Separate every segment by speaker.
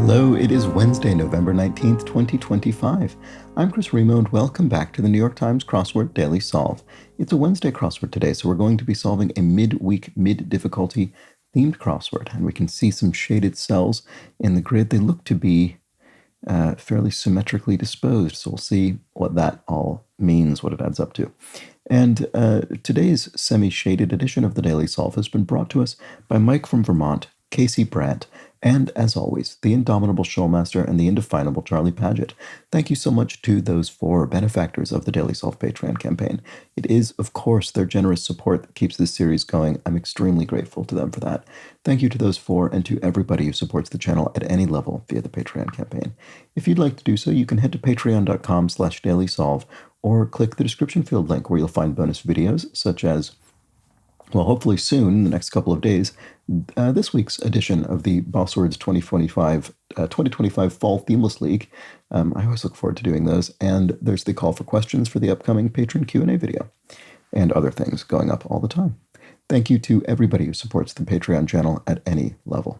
Speaker 1: Hello, it is Wednesday, November 19th, 2025. I'm Chris Remo, and welcome back to the New York Times Crossword Daily Solve. It's a Wednesday crossword today, so we're going to be solving a mid-week, mid-difficulty themed crossword, and we can see some shaded cells in the grid. They look to be fairly symmetrically disposed, so we'll see what that all means, what it adds up to. And today's semi-shaded edition of the Daily Solve has been brought to us by Mike from Vermont, Casey Brandt, and, as always, the indomitable Showmaster and the indefinable Charlie Paget. Thank you so much to those four benefactors of the Daily Solve Patreon campaign. It is, of course, their generous support that keeps this series going. I'm extremely grateful to them for that. Thank you to those four and to everybody who supports the channel at any level via the Patreon campaign. If you'd like to do so, you can head to patreon.com/dailysolve or click the description field link where you'll find bonus videos such as, well, hopefully soon, in the next couple of days, this week's edition of the Bosswords 2025 Fall Themeless League. I always look forward to doing those. And there's the call for questions for the upcoming patron Q&A video and other things going up all the time. Thank you to everybody who supports the Patreon channel at any level.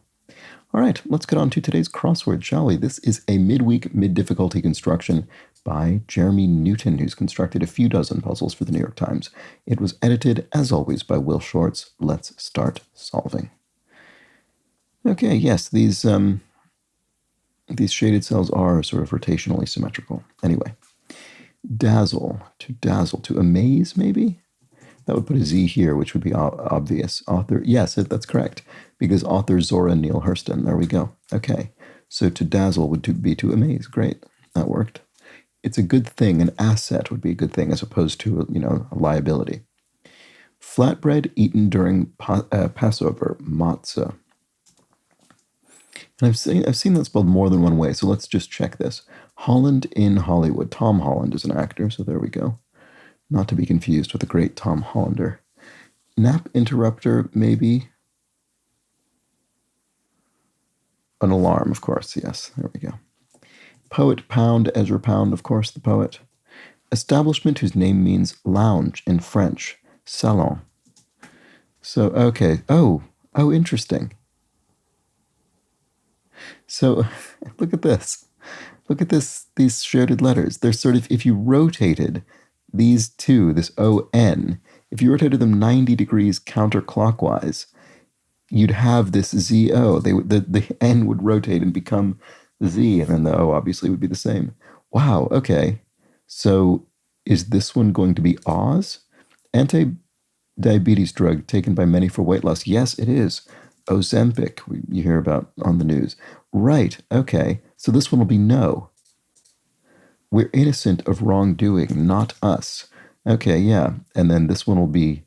Speaker 1: All right, let's get on to today's crossword, shall we? This is a midweek, mid-difficulty construction by Jeremy Newton, who's constructed a few dozen puzzles for the New York Times. It was edited, as always, by Will Shorts. Let's start solving. Okay, yes, these shaded cells are sort of rotationally symmetrical. Anyway, dazzle, to amaze, maybe? That would put a Z here, which would be obvious. Author, yes, that's correct, because author Zora Neale Hurston. There we go. Okay, so to dazzle would be to amaze. Great, that worked. It's a good thing. An asset would be a good thing as opposed to a liability. Flatbread eaten during Passover, matzah. And I've seen that spelled more than one way, so let's just check this. Holland in Hollywood. Tom Holland is an actor, so there we go. Not to be confused with the great Tom Hollander. Nap interrupter, maybe. An alarm, of course, yes, there we go. Poet Pound, Ezra Pound, of course, the poet. Establishment whose name means lounge in French, salon. So, okay, oh, interesting. So, look at this. Look at these shaded letters. They're sort of, if you rotated these two, this O-N, if you rotated them 90 degrees counterclockwise, you'd have this Z-O. The N would rotate and become Z, and then the O obviously would be the same. Wow, okay. So is this one going to be Oz? Anti-diabetes drug taken by many for weight loss. Yes, it is. Ozempic, you hear about on the news. Right, okay. So this one will be no. We're innocent of wrongdoing, not us. Okay, yeah. And then this one will be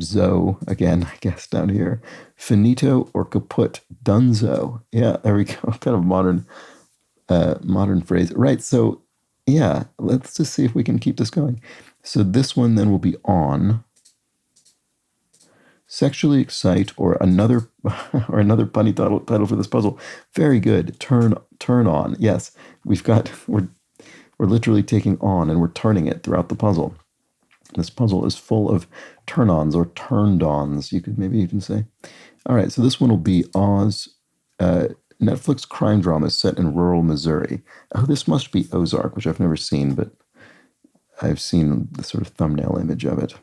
Speaker 1: Zo, again, I guess, down here. Finito or kaput, dunzo. Yeah, there we go. Kind of modern phrase. Right, so, yeah, let's just see if we can keep this going. So this one then will be on. Sexually excite, or another punny title for this puzzle. Very good. Turn on. Yes, we're literally taking on and we're turning it throughout the puzzle. This puzzle is full of turn-ons or turned-ons, you could maybe even say. All right, so this one will be Oz. Netflix crime drama set in rural Missouri. Oh, this must be Ozark, which I've never seen, but I've seen the sort of thumbnail image of it.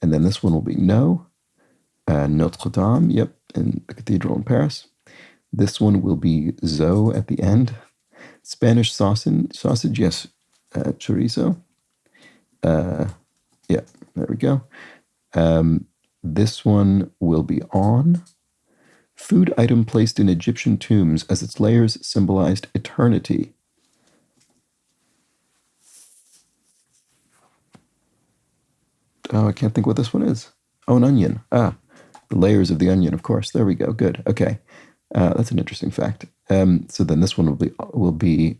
Speaker 1: And then this one will be No. Notre Dame, yep, in the cathedral in Paris. This one will be Zo at the end. Spanish sausage, yes, chorizo. Yeah, there we go. This one will be on. Food item placed in Egyptian tombs as its layers symbolized eternity. Oh, I can't think what this one is. Oh, an onion. Ah, the layers of the onion, of course. There we go. Good. Okay. That's an interesting fact. So then this one will be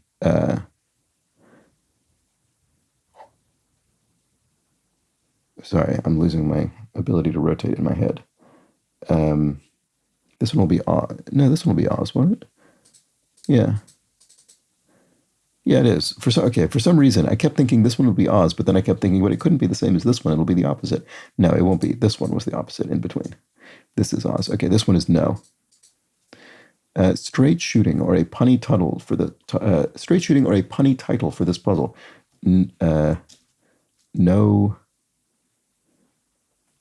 Speaker 1: sorry, I'm losing my ability to rotate in my head. This one will be Oz. No, this one will be Oz, won't it? Yeah. Yeah, it is. For some reason, I kept thinking this one would be Oz, but then I kept thinking, well, it couldn't be the same as this one. It'll be the opposite. No, it won't be. This one was the opposite in between. This is Oz. Okay, this one is No. Straight shooting or a punny title for the straight shooting or a punny title for this puzzle. No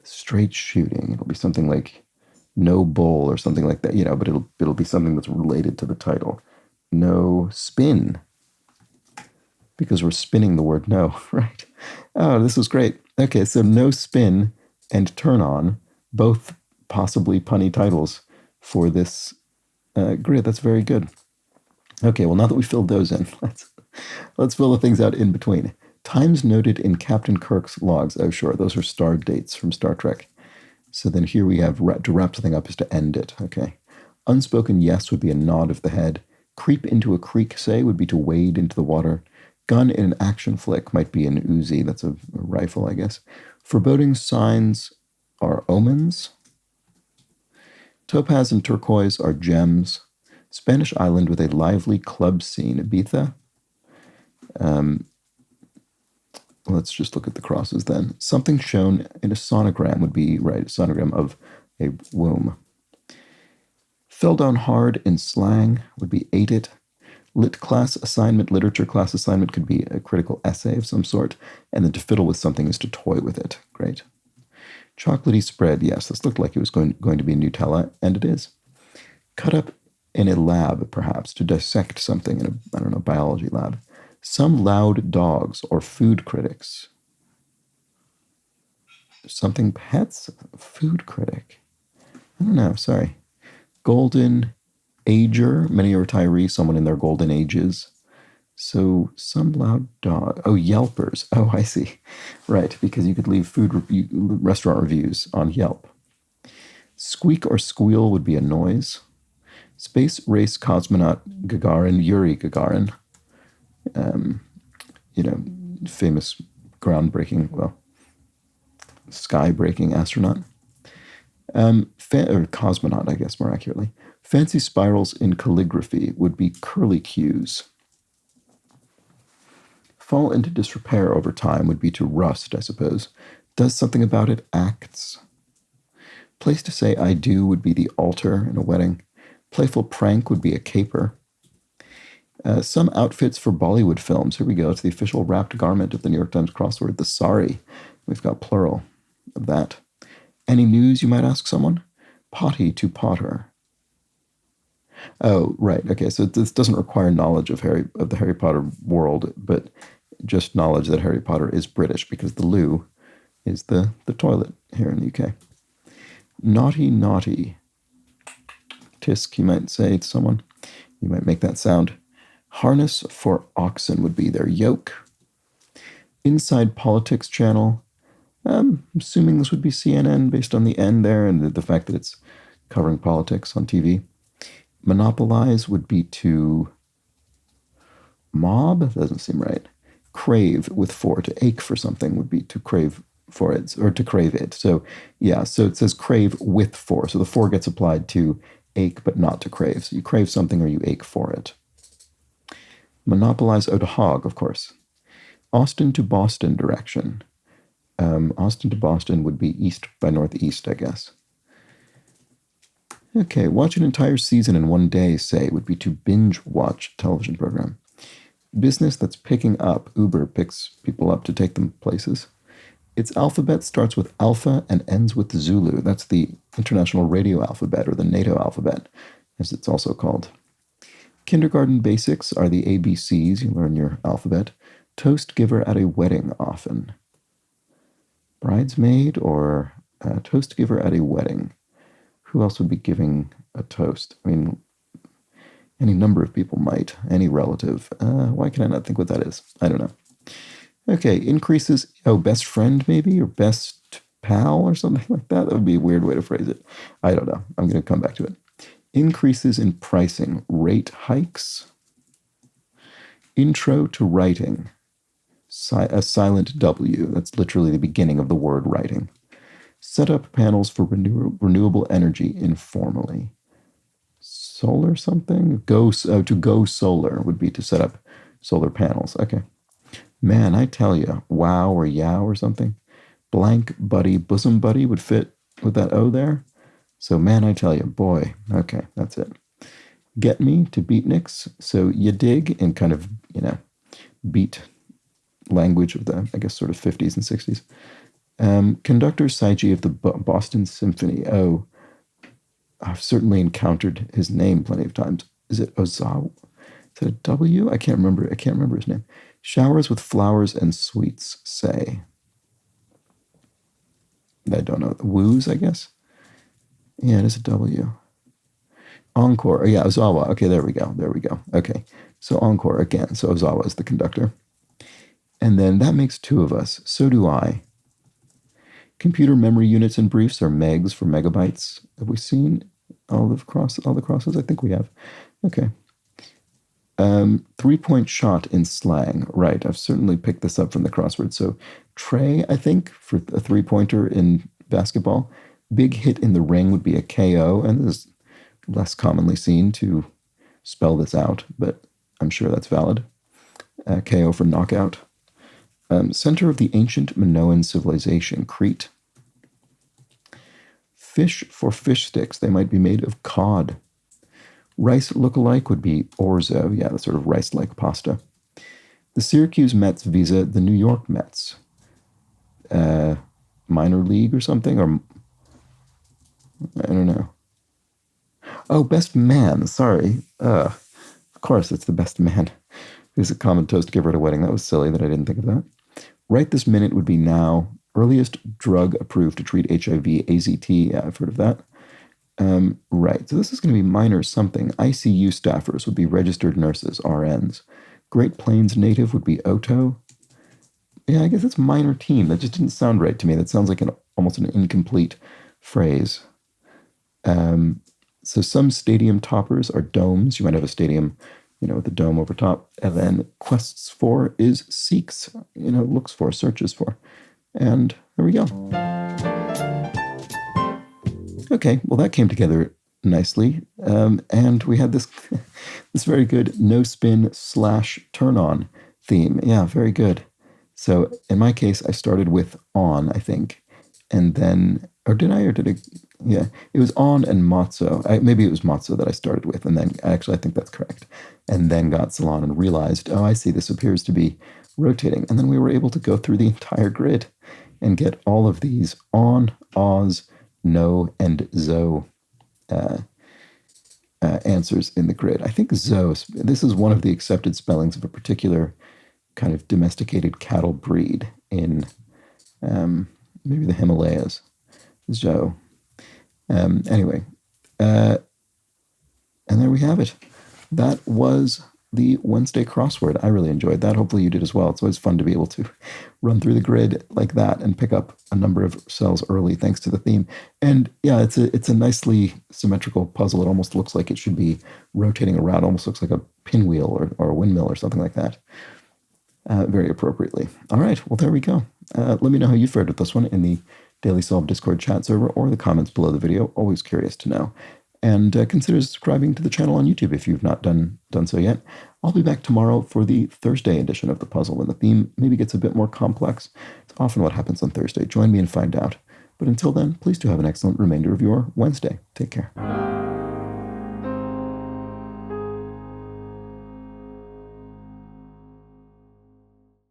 Speaker 1: straight shooting. It'll be something like no bull or something like that, but it'll be something that's related to the title. No spin, because we're spinning the word no, right? Oh, this was great. Okay, so no spin and turn on, both possibly punny titles for this grid. That's very good. Okay, well, now that we filled those in, let's fill the things out in between. Times noted in Captain Kirk's logs. Oh, sure, those are star dates from Star Trek. So then here we have to wrap something up is to end it. Okay. Unspoken yes would be a nod of the head. Creep into a creek, say, would be to wade into the water. Gun in an action flick might be an Uzi. That's a rifle, I guess. Foreboding signs are omens. Topaz and turquoise are gems. Spanish island with a lively club scene. Ibiza. Let's just look at the crosses then. Something shown in a sonogram would be, right, a sonogram of a womb. Fell down hard in slang would be ate it. Lit class assignment, literature class assignment could be a critical essay of some sort. And then to fiddle with something is to toy with it. Great. Chocolatey spread, yes, this looked like it was going to be Nutella, and it is. Cut up in a lab, perhaps, to dissect something in a, biology lab. Some loud dogs or food critics. Something pets? Food critic. I don't know, sorry. Golden ager, many a retiree, someone in their golden ages. So some loud dog. Oh, Yelpers. Oh, I see. Right, because you could leave restaurant reviews on Yelp. Squeak or squeal would be a noise. Space race cosmonaut Gagarin, Yuri Gagarin. Famous groundbreaking, sky-breaking astronaut. Or cosmonaut, I guess, more accurately. Fancy spirals in calligraphy would be curlicues. Fall into disrepair over time would be to rust, I suppose. Does something about it, acts. Place to say I do would be the altar in a wedding. Playful prank would be a caper. Some outfits for Bollywood films. Here we go. It's the official wrapped garment of the New York Times crossword, the sari. We've got plural of that. Any news, you might ask someone? Potty to potter. Oh, right. Okay, so this doesn't require knowledge of the Harry Potter world, but just knowledge that Harry Potter is British, because the loo is the toilet here in the UK. Naughty, naughty. Tisk, you might say to someone. You might make that sound. Harness for oxen would be their yoke. Inside Politics channel. I'm assuming this would be CNN based on the N there and the fact that it's covering politics on TV. Monopolize would be to mob. That doesn't seem right. Crave with for. To ache for something would be to crave for it, or to crave it. So, yeah, so it says crave with for. So the for gets applied to ache, but not to crave. So you crave something or you ache for it. Monopolize, to hog, of course. Austin to Boston direction. Austin to Boston would be east by northeast, I guess. Okay, watch an entire season in one day, say, would be to binge watch a television program. Business that's picking up. Uber picks people up to take them places. Its alphabet starts with alpha and ends with Zulu. That's the International Radio Alphabet, or the NATO alphabet, as it's also called. Kindergarten basics are the ABCs. You learn your alphabet. Toast giver at a wedding often. Bridesmaid or toast giver at a wedding. Who else would be giving a toast? I mean, any number of people might. Any relative. Why can I not think what that is? I don't know. Okay, increases. Oh, best friend maybe? Or best pal or something like that? That would be a weird way to phrase it. I don't know. I'm going to come back to it. Increases in pricing. Rate hikes. Intro to writing. A silent W. That's literally the beginning of the word writing. Set up panels for renewable energy informally. Solar something? To go solar would be to set up solar panels. Okay. Man, I tell you, wow or yow or something. Blank buddy, bosom buddy would fit with that O there. So man, I tell you, boy. Okay, that's it. Get me to beatniks. So you dig in kind of, beat language of the, I guess, sort of 50s and 60s. Conductor Saiji of the Boston Symphony. Oh, I've certainly encountered his name plenty of times. Is it Ozawa? Is it a W? I can't remember. I can't remember his name. Showers with flowers and sweets, say. I don't know. Woos, I guess. Yeah, it is a W. Encore. Oh, yeah, Ozawa. Okay, there we go. There we go. Okay, so Encore again. So Ozawa is the conductor. And then that makes two of us. So do I. Computer memory units and briefs are megs for megabytes. Have we seen all the crosses? I think we have. Okay. 3-point shot in slang. Right. I've certainly picked this up from the crossword. So tray, I think, for a 3-pointer in basketball. Big hit in the ring would be a KO, and this is less commonly seen to spell this out, but I'm sure that's valid. KO for knockout. Center of the ancient Minoan civilization, Crete. Fish for fish sticks. They might be made of cod. Rice look-alike would be orzo. Yeah, the sort of rice-like pasta. The Syracuse Mets visa the New York Mets. Minor league or something? Or I don't know. Oh, best man. Sorry. Of course, it's the best man. Who's a common toast giver at a wedding. That was silly that I didn't think of that. Right this minute would be now. Earliest drug approved to treat HIV, AZT. Yeah, I've heard of that. Right, so this is going to be minor something. ICU staffers would be registered nurses, RNs. Great Plains native would be Oto. Yeah, I guess it's minor team. That just didn't sound right to me. That sounds like almost an incomplete phrase. So some stadium toppers are domes. You might have a stadium, with a dome over top. And then quests for is seeks, looks for, searches for. And there we go. Okay, well, that came together nicely. And we had this this very good no spin / turn on theme. Yeah, very good. So in my case, I started with on, I think. And then, or did I? Yeah, it was on and matzo. Maybe it was matzo that I started with. And then, actually, I think that's correct. And then got salon and realized, oh, I see, this appears to be rotating. And then we were able to go through the entire grid and get all of these on, Oz, no, and zo answers in the grid. I think zo, this is one of the accepted spellings of a particular kind of domesticated cattle breed in maybe the Himalayas. Zo. Anyway, and there we have it. That was the Wednesday crossword. I really enjoyed that. Hopefully you did as well. It's always fun to be able to run through the grid like that and pick up a number of cells early thanks to the theme. And yeah, it's a nicely symmetrical puzzle. It almost looks like it should be rotating around. It almost looks like a pinwheel or a windmill or something like that. Very appropriately. All right, well, there we go. Let me know how you fared with this one in the Daily Solve Discord chat server or the comments below the video. Always curious to know. And consider subscribing to the channel on YouTube if you've not done so yet. I'll be back tomorrow for the Thursday edition of the puzzle when the theme maybe gets a bit more complex. It's often what happens on Thursday. Join me and find out. But until then, please do have an excellent remainder of your Wednesday. Take care.